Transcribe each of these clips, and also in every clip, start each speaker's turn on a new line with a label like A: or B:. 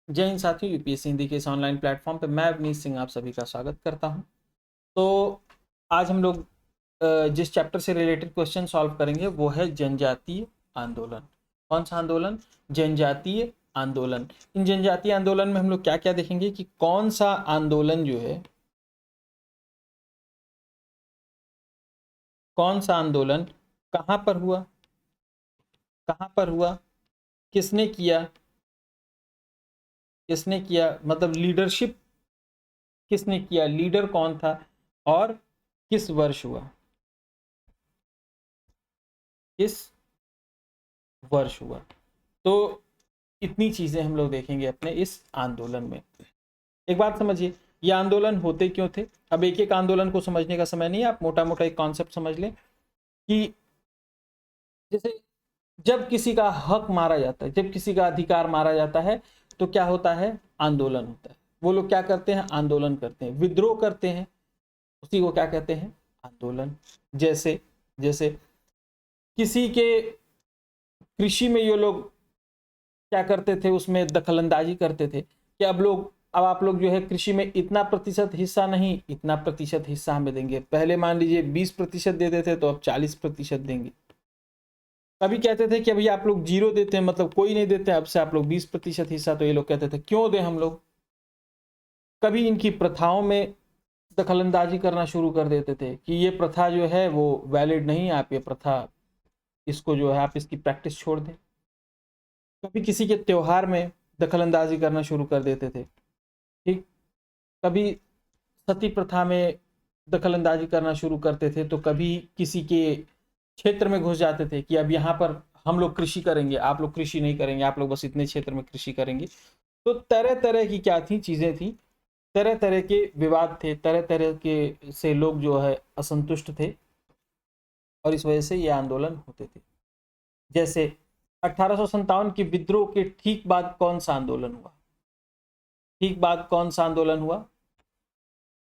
A: जय हिंद साथियों, यूपीएससी हिंदी के इस ऑनलाइन प्लेटफॉर्म पे मैं अवनीश सिंह आप सभी का स्वागत करता हूं। तो आज हम लोग जिस चैप्टर से रिलेटेड क्वेश्चन सॉल्व करेंगे वो है जनजातीय आंदोलन। कौन सा आंदोलन? जनजातीय आंदोलन। इन जनजातीय आंदोलन में हम लोग क्या क्या देखेंगे कि कौन सा आंदोलन जो है, कौन सा आंदोलन कहाँ पर हुआ, कहाँ पर हुआ, किसने किया, किसने किया मतलब लीडरशिप किसने किया, लीडर कौन था, और किस वर्ष हुआ, किस वर्ष हुआ। तो इतनी चीजें हम लोग देखेंगे अपने इस आंदोलन में। एक बात समझिए, ये आंदोलन होते क्यों थे। अब एक एक आंदोलन को समझने का समय नहीं है, आप मोटा मोटा एक कॉन्सेप्ट समझ लें कि जैसे जब किसी का हक मारा जाता है, जब किसी का अधिकार मारा जाता है, तो क्या होता है? आंदोलन होता है। वो लोग क्या करते हैं? आंदोलन करते हैं, विद्रोह करते हैं, उसी को क्या कहते हैं? आंदोलन। जैसे जैसे किसी के कृषि में ये लोग क्या करते थे, उसमें दखलंदाजी करते थे कि अब आप लोग जो है कृषि में इतना प्रतिशत हिस्सा नहीं, इतना प्रतिशत हिस्सा हमें देंगे। पहले मान लीजिए 20% देते थे, तो अब 40% देंगे। कभी कहते थे कि अभी आप लोग 0 देते हैं, मतलब कोई नहीं देते, अब से आप लोग 20% हिस्सा। तो ये लोग कहते थे क्यों दें हम लोग। कभी इनकी प्रथाओं में दखलंदाजी करना शुरू कर देते थे कि ये प्रथा जो है वो वैलिड नहीं है, आप ये प्रथा, इसको जो है आप इसकी प्रैक्टिस छोड़ दें। कभी किसी के त्योहार में दखलंदाजी करना शुरू कर देते थे, ठीक। कभी सती प्रथा में दखलंदाजी करना शुरू करते थे, तो कभी किसी के क्षेत्र में घुस जाते थे कि अब यहाँ पर हम लोग कृषि करेंगे, आप लोग कृषि नहीं करेंगे, आप लोग बस इतने क्षेत्र में कृषि करेंगे। तो तरह तरह की क्या थी, चीजें थी, तरह तरह के विवाद थे, तरह तरह के से लोग जो है असंतुष्ट थे, और इस वजह से ये आंदोलन होते थे। जैसे 1857 के विद्रोह के ठीक बाद कौन सा आंदोलन हुआ? ठीक बाद कौन सा आंदोलन हुआ?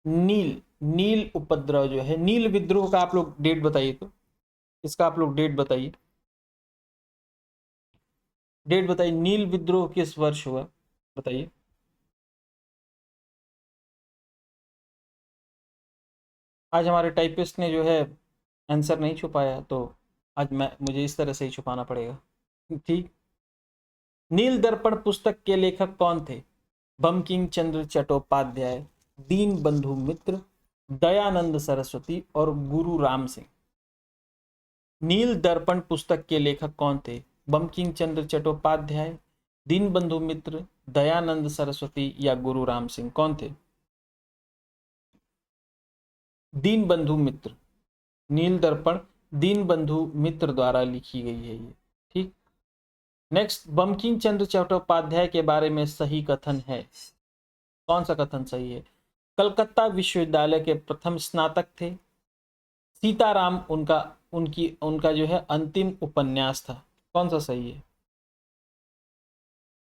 A: नील नील उपद्रव जो है, नील विद्रोह का आप लोग डेट बताइए। तो इसका आप लोग डेट बताइए, डेट बताइए। नील विद्रोह किस वर्ष हुआ, बताइए। आज हमारे टाइपिस्ट ने जो है आंसर नहीं छुपाया, तो आज मुझे इस तरह से ही छुपाना पड़ेगा, ठीक। नील दर्पण पुस्तक के लेखक कौन थे? बंकिम चंद्र चट्टोपाध्याय, दीन बंधु मित्र, दयानंद सरस्वती और गुरु राम सिंह। नील दर्पण पुस्तक के लेखक कौन थे? बंकिम चंद्र चट्टोपाध्याय, दीनबंधु मित्र, दयानंद सरस्वती या गुरु राम सिंह, कौन थे? दीनबंधु मित्र। नील दर्पण दीनबंधु मित्र द्वारा लिखी गई है ये, ठीक। नेक्स्ट, बंकिम चंद्र चट्टोपाध्याय के बारे में सही कथन है। कौन सा कथन सही है? कलकत्ता विश्वविद्यालय के प्रथम स्नातक थे। सीताराम उनका जो है अंतिम उपन्यास था। कौन सा सही है?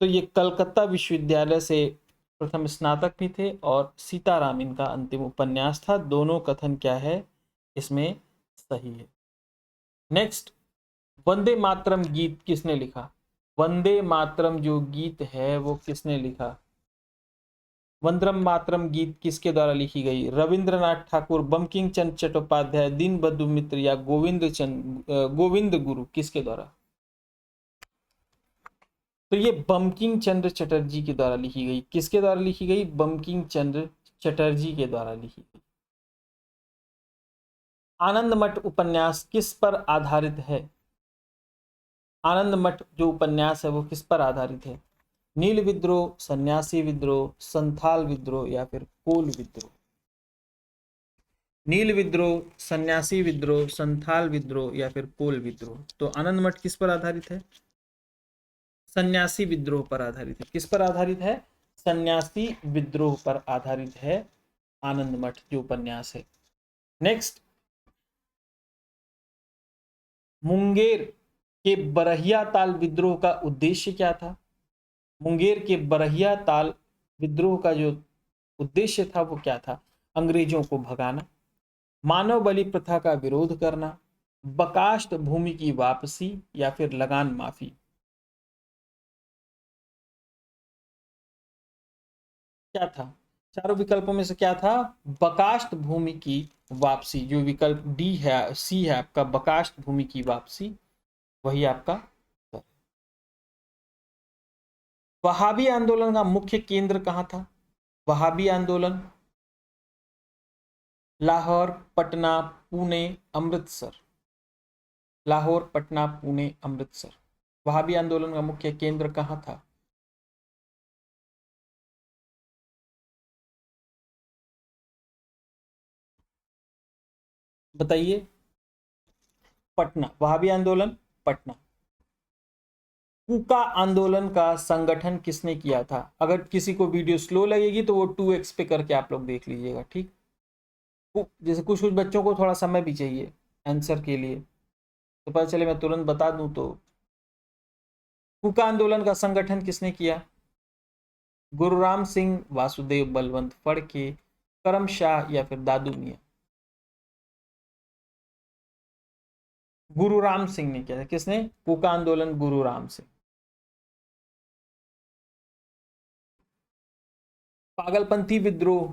A: तो ये कलकत्ता विश्वविद्यालय से प्रथम स्नातक भी थे और सीताराम इनका अंतिम उपन्यास था। दोनों कथन क्या है इसमें सही है। नेक्स्ट, वंदे मातरम गीत किसने लिखा? वंदे मातरम जो गीत है वो किसने लिखा? वंदे मातरम गीत किसके द्वारा लिखी गई? रविंद्रनाथ ठाकुर, बंकिम चंद्र चट्टोपाध्याय, दीनबंधु मित्र या गोविंद गुरु, किसके द्वारा? तो ये बंकिम चंद्र चटर्जी के द्वारा लिखी गई। किसके द्वारा लिखी गई? बंकिम चंद्र चटर्जी के द्वारा लिखी गई। आनंद मठ उपन्यास किस पर आधारित है? आनंद मठ जो उपन्यास है वो किस पर आधारित है? नील विद्रोह, सन्यासी विद्रोह, संथाल विद्रोह या फिर कोल विद्रोह? नील विद्रोह, सन्यासी विद्रोह, संथाल विद्रोह या फिर कोल विद्रोह? तो आनंद मठ किस पर आधारित है? सन्यासी विद्रोह पर आधारित है। किस पर आधारित है? सन्यासी विद्रोह पर आधारित है आनंद मठ जो उपन्यास है। नेक्स्ट, मुंगेर के बरहिया ताल विद्रोह का उद्देश्य क्या था? मुंगेर के बरहिया ताल विद्रोह का जो उद्देश्य था वो क्या था? अंग्रेजों को भगाना, मानव बलि प्रथा का विरोध करना, बकाष्ठ भूमि की वापसी या फिर लगान माफी? क्या था? चारों विकल्पों में से क्या था? बकाष्ठ भूमि की वापसी। जो विकल्प डी है, सी है आपका, बकाष्ठ भूमि की वापसी, वही आपका। वहाबी आंदोलन का मुख्य केंद्र कहाँ था? वहाबी आंदोलन लाहौर, पटना, पुणे, अमृतसर। लाहौर, पटना, पुणे, अमृतसर। वहाबी आंदोलन का मुख्य केंद्र कहाँ था? बताइए। पटना। वहाबी आंदोलन पटना। कूका आंदोलन का संगठन किसने किया था? अगर किसी को वीडियो स्लो लगेगी तो वो 2x पे करके आप लोग देख लीजिएगा, ठीक। जैसे कुछ कुछ बच्चों को थोड़ा समय भी चाहिए आंसर के लिए, तो पता चले मैं तुरंत बता दूं तो। कूका आंदोलन का संगठन किसने किया? गुरुराम सिंह, वासुदेव बलवंत फड़के, करम शाह या फिर दादू मियां। गुरुराम सिंह ने किया था। किसने? कूका आंदोलन गुरुराम सिंह। पागलपंथी विद्रोह।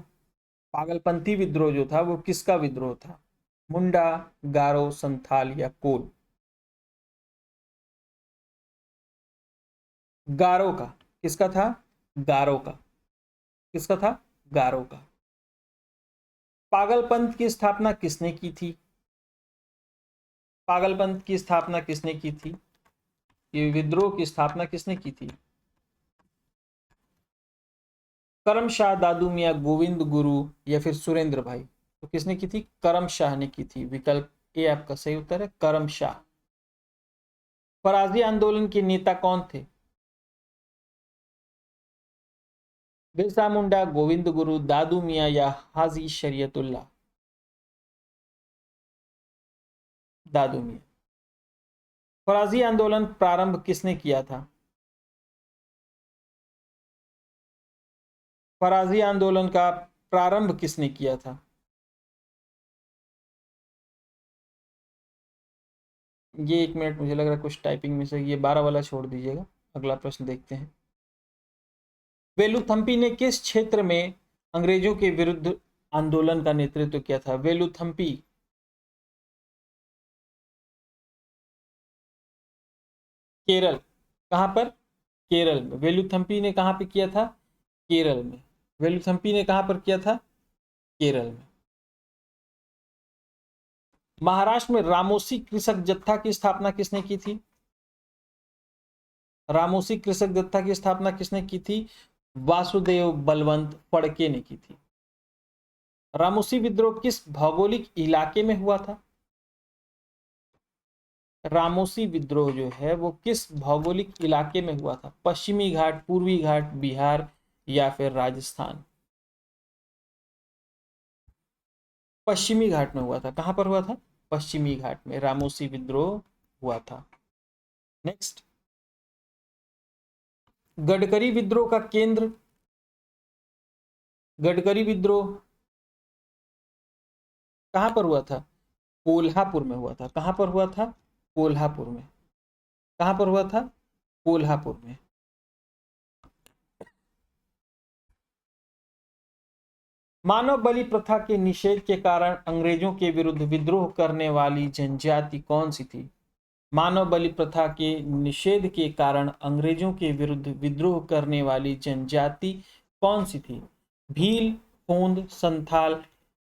A: पागलपंथी विद्रोह जो था वो किसका विद्रोह था? मुंडा, गारो, संथाल या कोल? गारो का। किसका था? गारो का। किसका था? गारो का। पागलपंथ की स्थापना किसने की थी? पागलपंथ की स्थापना किसने की थी? ये विद्रोह की स्थापना किसने की थी? करम शाह, दादू मियां, गोविंद गुरु या फिर सुरेंद्र भाई? तो किसने की थी? करम शाह ने की थी। विकल्प ए आपका सही उत्तर है, करम शाह। फराजी आंदोलन के नेता कौन थे? बिरसा मुंडा, गोविंद गुरु, दादू मियां या हाजी शरीयतुल्लाह? दादू मियां। फराजी आंदोलन प्रारंभ किसने किया था? फराजी आंदोलन का प्रारंभ किसने किया था? ये 1 मिनट, मुझे लग रहा है कुछ टाइपिंग में से, ये 12 वाला छोड़ दीजिएगा। अगला प्रश्न देखते हैं। वेलुथम्पी ने किस क्षेत्र में अंग्रेजों के विरुद्ध आंदोलन का नेतृत्व किया था? वेलुथम्पी। केरल। कहां पर? केरल में। वेलुथम्पी ने कहां पे किया था? केरल में। वेलुथम्पी ने कहां पर किया था? केरल में। महाराष्ट्र में रामोसी कृषक जत्था की स्थापना किसने की थी? रामोसी कृषक जत्था की स्थापना किसने की थी? वासुदेव बलवंत फड़के ने की थी। रामोसी विद्रोह किस भौगोलिक इलाके में हुआ था? रामोसी विद्रोह जो है वो किस भौगोलिक इलाके में हुआ था? पश्चिमी घाट, पूर्वी घाट, बिहार या फिर राजस्थान? पश्चिमी घाट में हुआ था। कहां पर हुआ था? पश्चिमी घाट में रामोसी विद्रोह हुआ था। नेक्स्ट। गडकरी विद्रोह का केंद्र। गडकरी विद्रोह कहां पर हुआ था? कोल्हापुर में हुआ था। कहां पर हुआ था? कोल्हापुर में। कहां पर हुआ था? कोल्हापुर में। मानव बलि प्रथा के निषेध के कारण अंग्रेजों के विरुद्ध विद्रोह करने वाली जनजाति कौन सी थी? मानव बलि प्रथा के निषेध के कारण अंग्रेजों के विरुद्ध विद्रोह करने वाली जनजाति कौन सी थी? भील, कोंद, संथाल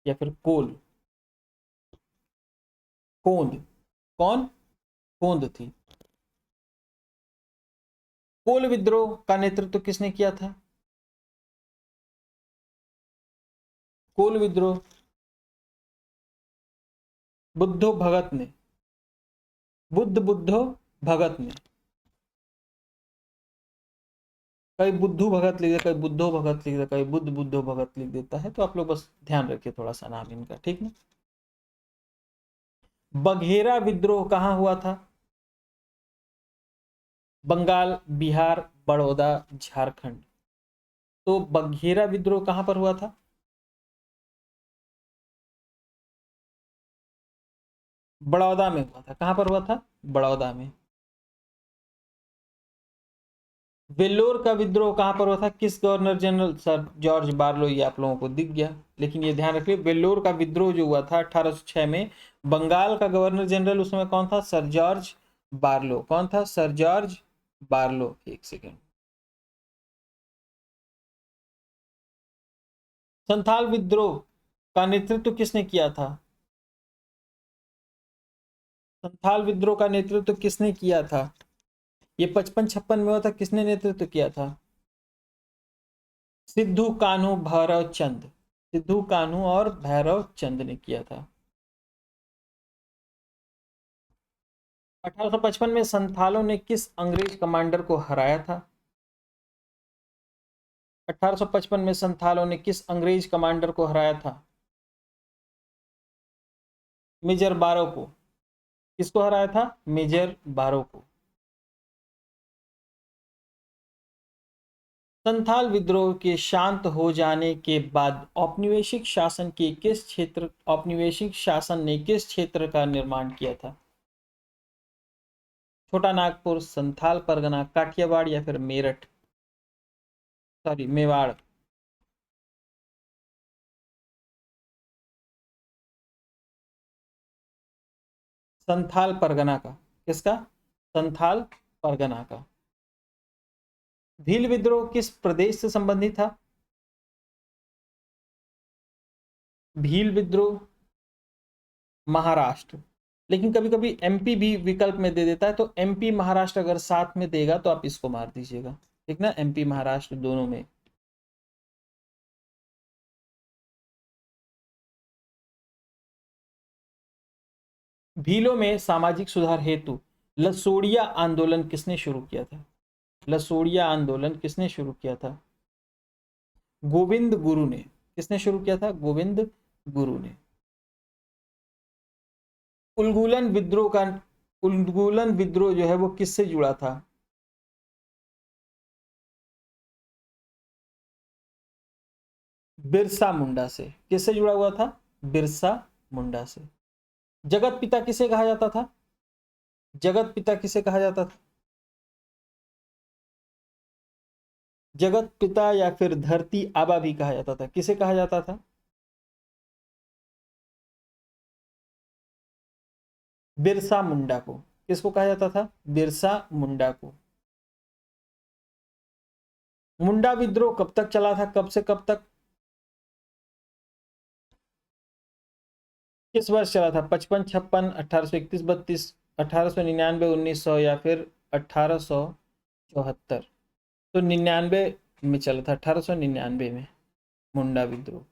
A: या फिर कोल? कोंद। कौन? कोंद थी। कोल विद्रोह का नेतृत्व किसने किया था? कोल विद्रोह बुद्धो भगत ने। बुद्धो भगत ने। कई बुद्धू भगत लिख देता, कई बुद्धो भगत लिख देता, कई बुद्धो भगत लिख देता है, तो आप लोग बस ध्यान रखिए थोड़ा सा नाम इनका, ठीक ना। बघेरा विद्रोह कहां हुआ था? बंगाल, बिहार, बड़ौदा, झारखंड? तो बघेरा विद्रोह कहां पर हुआ था? बड़ौदा में हुआ था। कहां पर हुआ था? बड़ौदा में। वेल्लोर का विद्रोह कहां पर हुआ था, किस governor general, sir George Barlow, ये आप लोगों को दिख गया। लेकिन ये ध्यान रखिए वेल्लोर का विद्रोह जो हुआ था 1806 में, बंगाल का गवर्नर जनरल उस समय कौन था, सर जॉर्ज बार्लो। कौन था, सर जॉर्ज बार्लो। एक सेकेंड। संथाल विद्रोह का नेतृत्व किसने किया था, संथाल विद्रोह का नेतृत्व किसने किया था, ये 55-56 में हुआ था, किसने नेतृत्व किया था, सिद्धू कान्हू भैरव चंद, सिद्धू कान्हू और भैरव चंद ने किया था। 1855 में संथालों ने किस अंग्रेज कमांडर को हराया था, 1855 में संथालों ने किस अंग्रेज कमांडर को हराया था, मेजर बारो को। किसको हराया था, मेजर बारो को। संथाल विद्रोह के शांत हो जाने के बाद औपनिवेशिक शासन के किस क्षेत्र, औपनिवेशिक शासन ने किस क्षेत्र का निर्माण किया था, छोटा नागपुर, संथाल परगना, काठियावाड़ या फिर मेरठ, सॉरी मेवाड़। संथाल परगना का, किसका, संथाल परगना का। भील विद्रोह किस प्रदेश से संबंधित था, भील विद्रोह महाराष्ट्र। लेकिन कभी कभी एमपी भी विकल्प में दे देता है, तो एमपी महाराष्ट्र अगर साथ में देगा तो आप इसको मार दीजिएगा, ठीक ना, एमपी महाराष्ट्र दोनों में। भीलों में सामाजिक सुधार हेतु लसोड़िया आंदोलन किसने शुरू किया था, लसोड़िया आंदोलन किसने शुरू किया था, गोविंद गुरु ने। किसने शुरू किया था, गोविंद गुरु ने। उलगुलन विद्रोह का, उलगुलन विद्रोह जो है वो किससे जुड़ा था, बिरसा मुंडा से। किससे जुड़ा हुआ था, बिरसा मुंडा से। जगत पिता किसे कहा जाता था, जगत पिता किसे कहा जाता था, जगत पिता या फिर धरती आबा भी कहा जाता था, किसे कहा जाता था, बिरसा मुंडा को। किसको कहा जाता था, बिरसा मुंडा को। मुंडा विद्रोह कब तक चला था, कब से कब तक, किस वर्ष चला था, 55-56, 1831-32, 1899-1900 या फिर 1874। तो 99 में चला था, 1899 में मुंडा विद्रोह।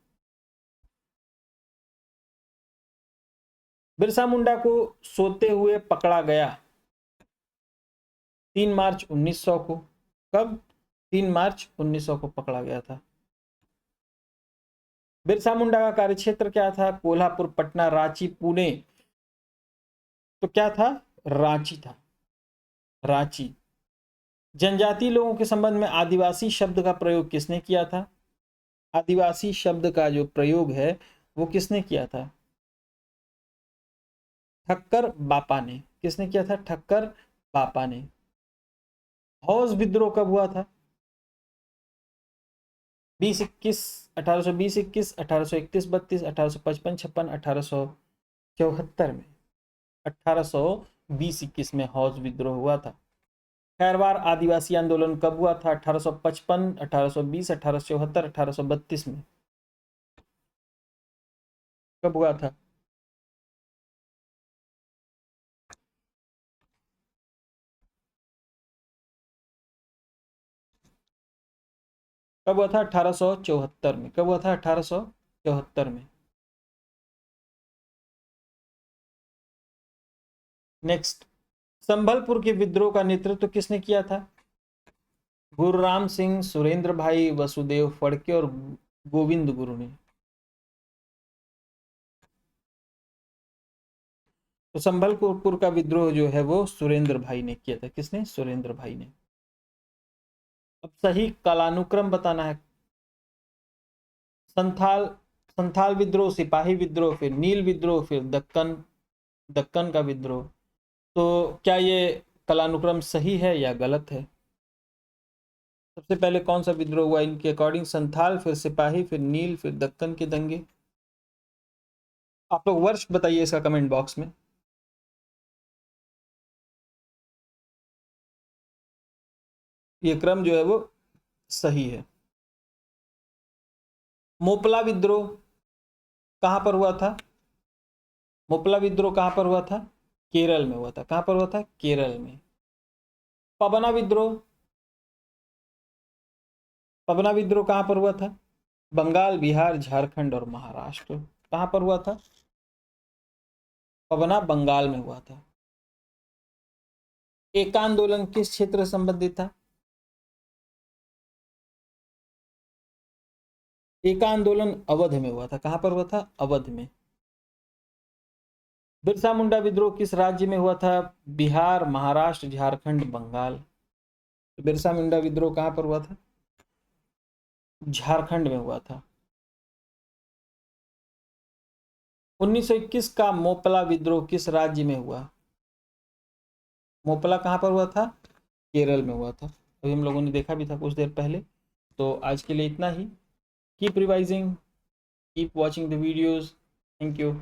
A: बिरसा मुंडा को सोते हुए पकड़ा गया 3 मार्च 1900 को। कब, 3 मार्च 1900 को पकड़ा गया था। बिरसा मुंडा का कार्यक्षेत्र क्या था, कोल्हापुर, पटना, रांची, पुणे। तो क्या था, रांची था, रांची। जनजातीय लोगों के संबंध में आदिवासी शब्द का प्रयोग किसने किया था, आदिवासी शब्द का जो प्रयोग है वो किसने किया था, ठक्कर बापा ने। किसने किया था, ठक्कर बापा ने। हौज विद्रोह कब हुआ था, 20-21, 1820-21, 1831-32, 1855-56, 1874 में, 1820-21 में हौज विद्रोह हुआ था। खैरवार आदिवासी आंदोलन कब हुआ था, 1855, 1820, 1874, 1832 में, कब हुआ था, कब हुआ था, 1874 में। कब हुआ था, 1874 में। नेक्स्ट, संभलपुर के विद्रोह का नेतृत्व किसने किया था, गुरुराम सिंह, सुरेंद्र भाई, वसुदेव फड़के और गोविंद गुरु ने। तो संभलपुर का विद्रोह जो है वो सुरेंद्र भाई ने किया था। किसने, सुरेंद्र भाई ने। अब सही कालानुक्रम बताना है। संथाल, संथाल विद्रोह, सिपाही विद्रोह, फिर नील विद्रोह, फिर दक्कन, दक्कन का विद्रोह। तो क्या ये कालानुक्रम सही है या गलत है, सबसे पहले कौन सा विद्रोह हुआ इनके अकॉर्डिंग? संथाल, फिर सिपाही, फिर नील, फिर दक्कन के दंगे। आप लोग वर्ष बताइए इसका कमेंट बॉक्स में। ये क्रम जो है वो सही है। मोपला विद्रोह कहां पर हुआ था? मोपला विद्रोह कहां पर हुआ था? केरल में हुआ था। कहां पर हुआ था? केरल में। पबना विद्रोह, पबना विद्रोह कहां पर हुआ था? बंगाल, बिहार, झारखंड और महाराष्ट्र। कहां पर हुआ था? पबना बंगाल में हुआ था। एका आंदोलन किस क्षेत्र से संबंधित था? एका आंदोलन अवध में हुआ था। कहां पर हुआ था? अवध में। बिरसा मुंडा विद्रोह किस राज्य में हुआ था? बिहार, महाराष्ट्र, झारखंड, बंगाल। तो बिरसा मुंडा विद्रोह कहां पर हुआ था? झारखंड में हुआ था। 1921 का मोपला विद्रोह किस राज्य में हुआ? मोपला कहां पर हुआ था? केरल में हुआ था। अभी हम लोगों ने देखा भी था कुछ देर पहले। तो आज के लिए इतना ही। Keep revising, keep watching the videos. Thank you.